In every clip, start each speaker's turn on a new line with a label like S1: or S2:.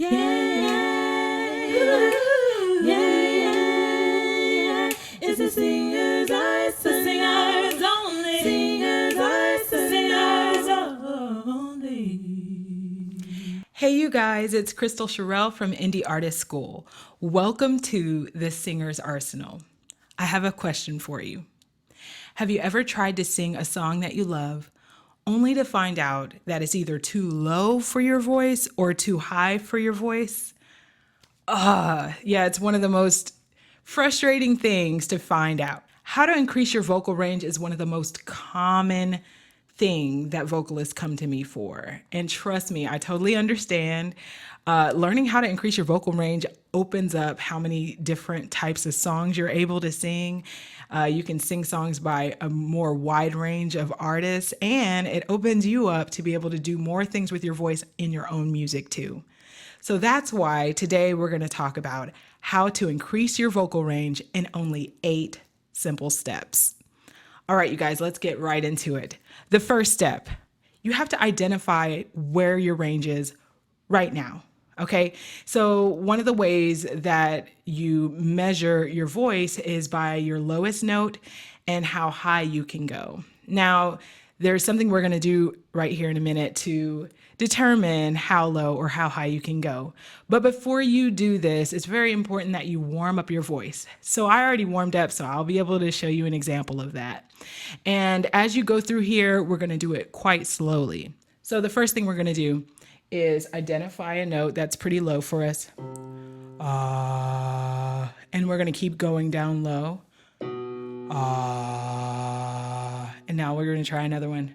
S1: Yeah, yeah, yeah. It's the singers, the singers only. Singers only. Hey, you guys, it's Kristal Cherelle from Indie Artist School. Welcome to the Singer's Arsenal. I have a question for you. Have you ever tried to sing a song that you love only to find out that it's either too low for your voice or too high for your voice? Yeah, it's one of the most frustrating things to find out. How to increase your vocal range is one of the most common thing that vocalists come to me for. And trust me, I totally understand. Learning how to increase your vocal range opens up how many different types of songs you're able to sing. You can sing songs by a more wide range of artists, and it opens you up to be able to do more things with your voice in your own music too. So that's why today we're going to talk about how to increase your vocal range in only 8 simple steps. All right, you guys, let's get right into it. The first step, you have to identify where your range is right now. Okay, so one of the ways that you measure your voice is by your lowest note and how high you can go. Now, there's something we're going to do right here in a minute to determine how low or how high you can go. But before you do this, it's very important that you warm up your voice. So I already warmed up, so I'll be able to show you an example of that. And as you go through here, we're going to do it quite slowly. So the first thing we're going to do is identify a note that's pretty low for us. And we're going to keep going down low. And now we're going to try another one.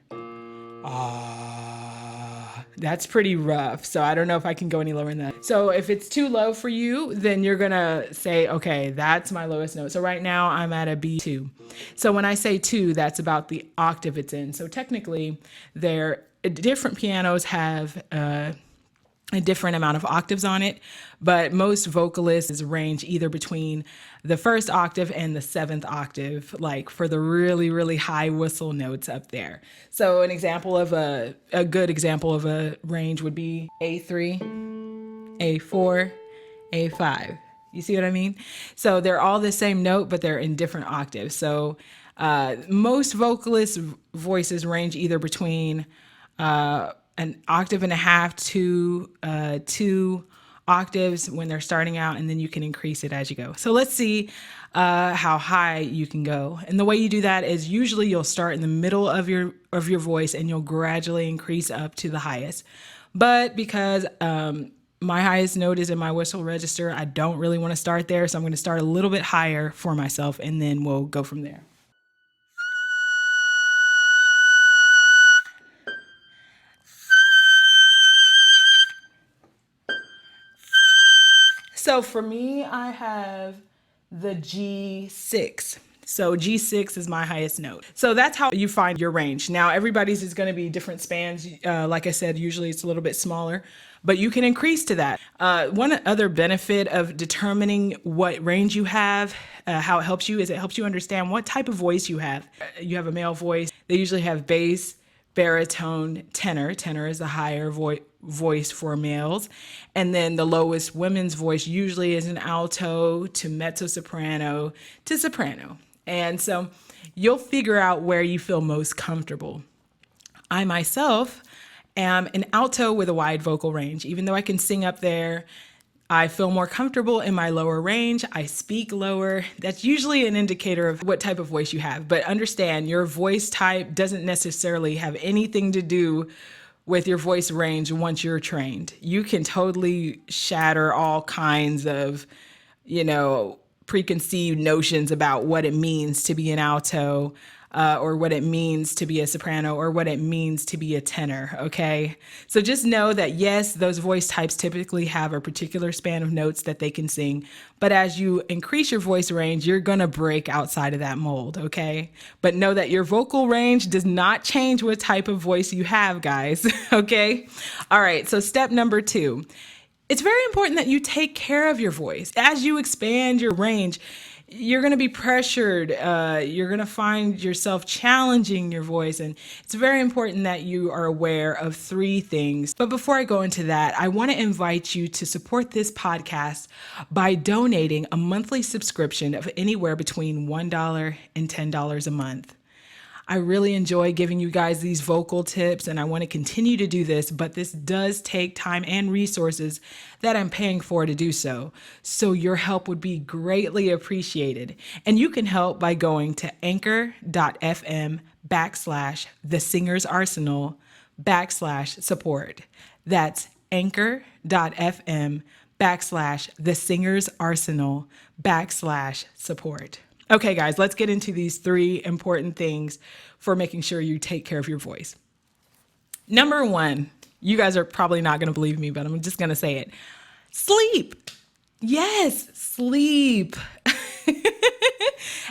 S1: That's pretty rough. So I don't know if I can go any lower than that. So if it's too low for you, then you're going to say, okay, that's my lowest note. So right now I'm at a B2. So when I say 2, that's about the octave it's in. So technically, different pianos have a different amount of octaves on it, but most vocalists range either between the first octave and the 7th octave, like for the really, really high whistle notes up there. So an example of a good example of a range would be A3, A4, A5. You see what I mean? So they're all the same note, but they're in different octaves. So most vocalists' voices range either between an octave and a half to 2 octaves when they're starting out, and then you can increase it as you go. So let's see how high you can go. And the way you do that is usually you'll start in the middle of your voice and you'll gradually increase up to the highest. But because my highest note is in my whistle register, I don't really want to start there, so I'm going to start a little bit higher for myself, and then we'll go from there. So for me, I have the G6. So G6 is my highest note. So that's how you find your range. Now, everybody's is going to be different spans. Like I said, usually it's a little bit smaller, but you can increase to that. One other benefit of determining what range you have, how it helps you, is it helps you understand what type of voice you have. You have a male voice. They usually have bass, baritone, tenor. Tenor is a higher voice for males. And then the lowest women's voice usually is an alto to mezzo soprano to soprano. And so you'll figure out where you feel most comfortable. I myself am an alto with a wide vocal range. Even though I can sing up there, I feel more comfortable in my lower range. I speak lower. That's usually an indicator of what type of voice you have. But understand, your voice type doesn't necessarily have anything to do with your voice range once you're trained. You can totally shatter all kinds of, preconceived notions about what it means to be an alto, or what it means to be a soprano, or what it means to be a tenor, okay? So just know that yes, those voice types typically have a particular span of notes that they can sing, but as you increase your voice range, you're gonna break outside of that mold, okay? But know that your vocal range does not change what type of voice you have, guys, okay? All right, so step number 2. It's very important that you take care of your voice. As you expand your range, you're going to be pressured. You're going to find yourself challenging your voice. And it's very important that you are aware of three things. But before I go into that, I want to invite you to support this podcast by donating a monthly subscription of anywhere between $1 and $10 a month. I really enjoy giving you guys these vocal tips, and I want to continue to do this, but this does take time and resources that I'm paying for to do so. So your help would be greatly appreciated. And you can help by going to anchor.fm/thesingersarsenal/support. That's anchor.fm/thesingersarsenal/support. Okay, guys, let's get into these three important things for making sure you take care of your voice. Number one, you guys are probably not going to believe me, but I'm just going to say it. Sleep. Yes, sleep.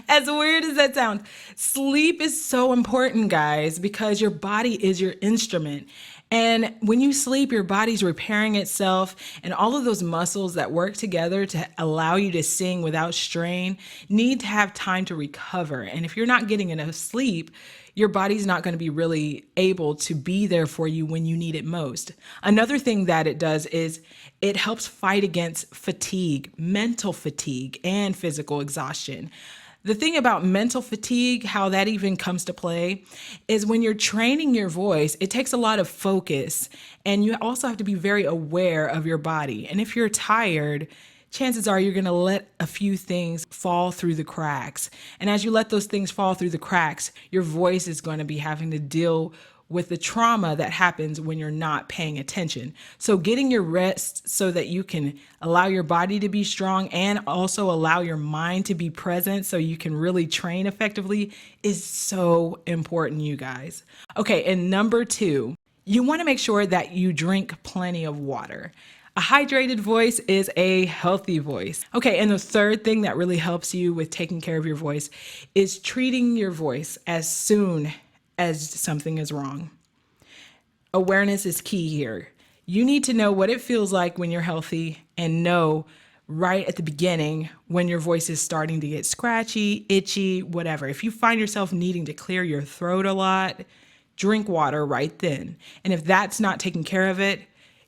S1: As weird as that sounds, sleep is so important, guys, because your body is your instrument. And when you sleep, your body's repairing itself, and all of those muscles that work together to allow you to sing without strain need to have time to recover. And if you're not getting enough sleep, your body's not going to be really able to be there for you when you need it most. Another thing that it does is it helps fight against fatigue, mental fatigue, and physical exhaustion. The thing about mental fatigue, how that even comes to play, is when you're training your voice, it takes a lot of focus, and you also have to be very aware of your body. And if you're tired, chances are you're going to let a few things fall through the cracks. And as you let those things fall through the cracks, your voice is going to be having to deal with the trauma that happens when you're not paying attention. So getting your rest so that you can allow your body to be strong and also allow your mind to be present so you can really train effectively is so important, you guys. Okay, and number two, you want to make sure that you drink plenty of water. A hydrated voice is a healthy voice. Okay, and the third thing that really helps you with taking care of your voice is treating your voice as soon as something is wrong. Awareness is key here. You need to know what it feels like when you're healthy and know right at the beginning when your voice is starting to get scratchy, itchy, whatever. If you find yourself needing to clear your throat a lot, drink water right then. And if that's not taking care of it,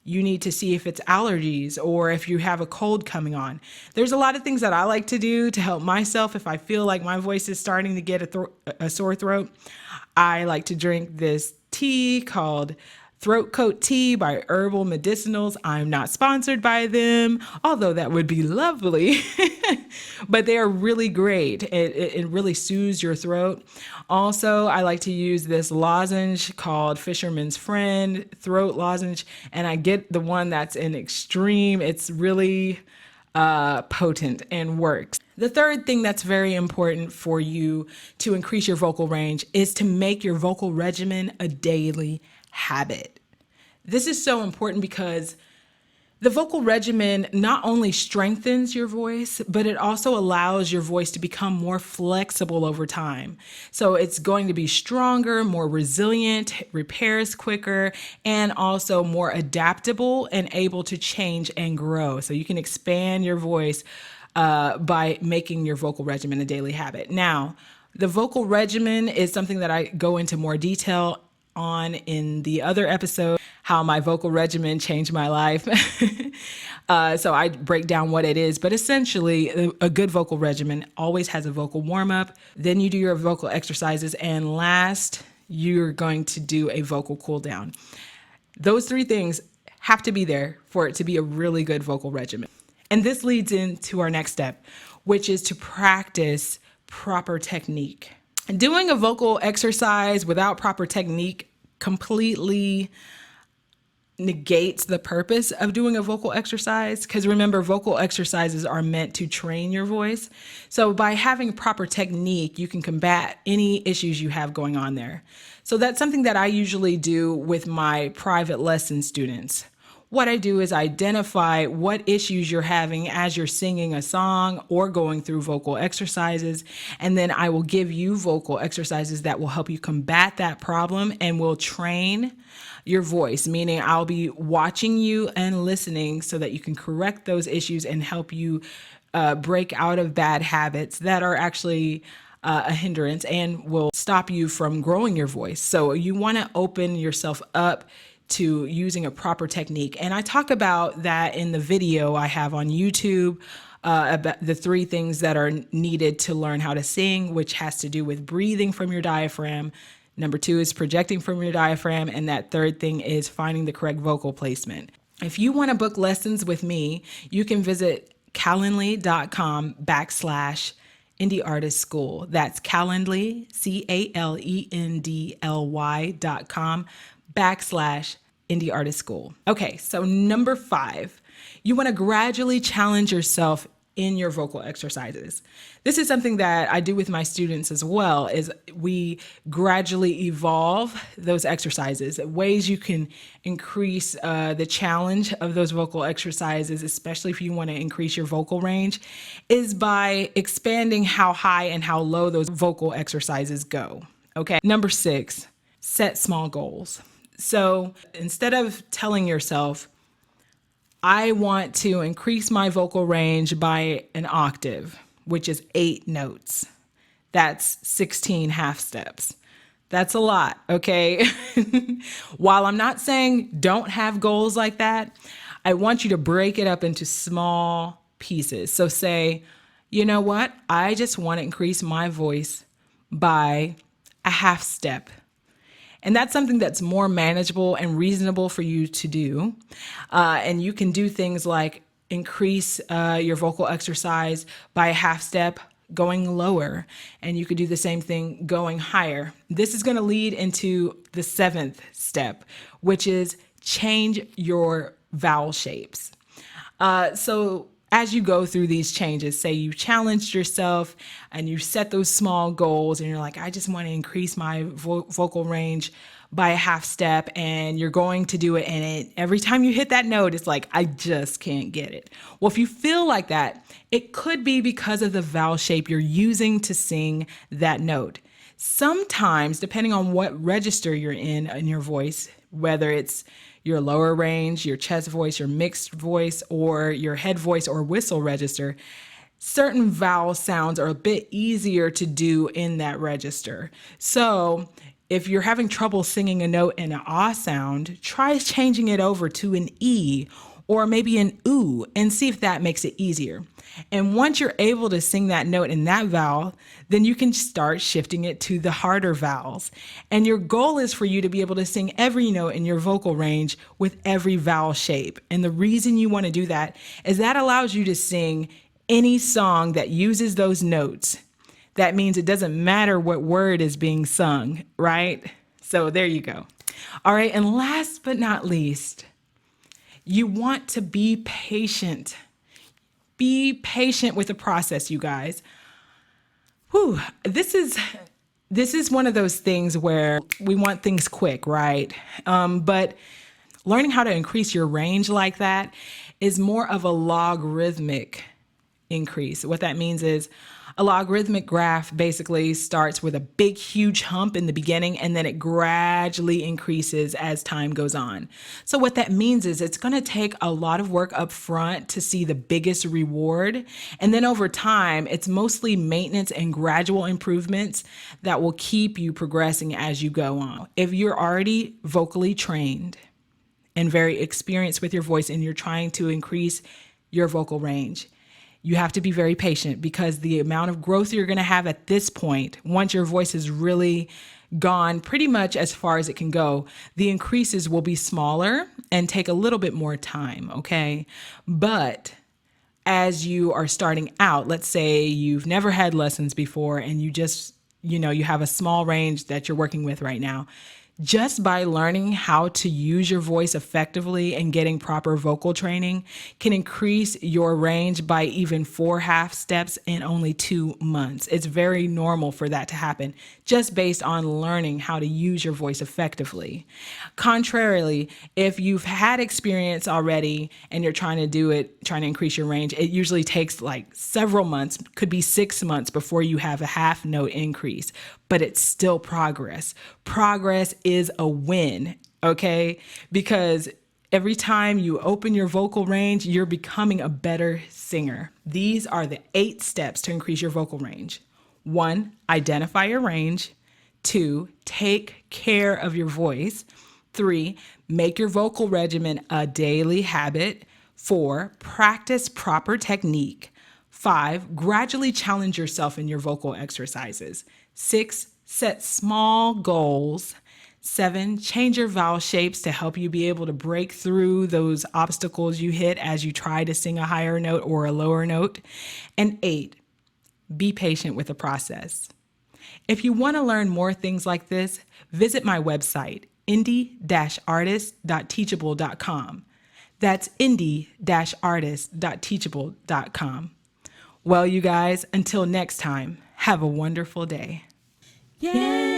S1: you need to see if it's allergies or if you have a cold coming on. There's a lot of things that I like to do to help myself if I feel like my voice is starting to get a sore throat. I like to drink this tea called Throat Coat Tea by Herbal Medicinals. I'm not sponsored by them, although that would be lovely. But they are really great. It really soothes your throat. Also, I like to use this lozenge called Fisherman's Friend Throat Lozenge, and I get the one that's in extreme. It's really potent and works. The third thing that's very important for you to increase your vocal range is to make your vocal regimen a daily habit. This is so important because the vocal regimen not only strengthens your voice, but it also allows your voice to become more flexible over time. So it's going to be stronger, more resilient, repairs quicker, and also more adaptable and able to change and grow. So you can expand your voice by making your vocal regimen a daily habit. Now, the vocal regimen is something that I go into more detail on in the other episode, how my vocal regimen changed my life. So I break down what it is, but essentially a good vocal regimen always has a vocal warm-up, then you do your vocal exercises, and last, you're going to do a vocal cool down. Those three things have to be there for it to be a really good vocal regimen. And this leads into our next step, which is to practice proper technique. Doing a vocal exercise without proper technique completely negates the purpose of doing a vocal exercise, because remember, vocal exercises are meant to train your voice. So by having proper technique, you can combat any issues you have going on there. So that's something that I usually do with my private lesson students. what I do is identify what issues you're having as you're singing a song or going through vocal exercises. And then I will give you vocal exercises that will help you combat that problem and will train your voice, meaning I'll be watching you and listening so that you can correct those issues and help you break out of bad habits that are actually a hindrance and will stop you from growing your voice. So you want to open yourself up to using a proper technique. And I talk about that in the video I have on YouTube, about the 3 things that are needed to learn how to sing, which has to do with breathing from your diaphragm. Number 2 is projecting from your diaphragm. And that 3rd thing is finding the correct vocal placement. If you want to book lessons with me, you can visit calendly.com/Indie Artist School. That's Calendly, calendly.com/Indie Artist School. Okay, so number 5, you want to gradually challenge yourself in your vocal exercises. This is something that I do with my students as well, is we gradually evolve those exercises, ways you can increase the challenge of those vocal exercises, especially if you want to increase your vocal range, is by expanding how high and how low those vocal exercises go. Okay, number 6, set small goals. So instead of telling yourself, I want to increase my vocal range by an octave, which is 8 notes. That's 16 half steps. That's a lot, okay? While I'm not saying don't have goals like that, I want you to break it up into small pieces. So say, you know what? I just want to increase my voice by a half step. And that's something that's more manageable and reasonable for you to do. And you can do things like increase your vocal exercise by a half step going lower. And you could do the same thing going higher. This is going to lead into the 7th step, which is change your vowel shapes. So as you go through these changes, say you challenged yourself and you set those small goals and you're like, I just want to increase my vocal range by a half step, and you're going to do it. And every time you hit that note, it's like, I just can't get it. Well, if you feel like that, it could be because of the vowel shape you're using to sing that note. Sometimes, depending on what register you're in your voice, whether it's your lower range, your chest voice, your mixed voice, or your head voice or whistle register, certain vowel sounds are a bit easier to do in that register. So if you're having trouble singing a note in an ah sound, try changing it over to an e or maybe an oo and see if that makes it easier. And once you're able to sing that note in that vowel, then you can start shifting it to the harder vowels. And your goal is for you to be able to sing every note in your vocal range with every vowel shape. And the reason you want to do that is that allows you to sing any song that uses those notes. That means it doesn't matter what word is being sung, right? So there you go. All right, and last but not least, you want to be patient. Be patient with the process, you guys. Whew, this is one of those things where we want things quick, right? But learning how to increase your range like that is more of a logarithmic increase. What that means is a logarithmic graph basically starts with a big, huge hump in the beginning, and then it gradually increases as time goes on. So what that means is it's going to take a lot of work up front to see the biggest reward. And then over time, it's mostly maintenance and gradual improvements that will keep you progressing as you go on. If you're already vocally trained and very experienced with your voice and you're trying to increase your vocal range, you have to be very patient, because the amount of growth you're going to have at this point, once your voice is really gone pretty much as far as it can go, the increases will be smaller and take a little bit more time, okay? But as you are starting out, let's say you've never had lessons before and you just, you have a small range that you're working with right now, Just by learning how to use your voice effectively and getting proper vocal training can increase your range by even 4 half steps in only 2 months. It's very normal for that to happen just based on learning how to use your voice effectively. Contrarily, if you've had experience already and you're trying to do it, trying to increase your range, it usually takes like several months, could be 6 months before you have a half note increase, but it's still progress. Progress is a win, okay? Because every time you open your vocal range, you're becoming a better singer. These are the 8 steps to increase your vocal range. 1, identify your range. 2, take care of your voice. 3, make your vocal regimen a daily habit. 4, practice proper technique. 5, gradually challenge yourself in your vocal exercises. 6, set small goals. 7, change your vowel shapes to help you be able to break through those obstacles you hit as you try to sing a higher note or a lower note. And 8, be patient with the process. If you want to learn more things like this, visit my website, indie-artist.teachable.com. That's indie-artist.teachable.com. Well, you guys, until next time, have a wonderful day.
S2: Yeah.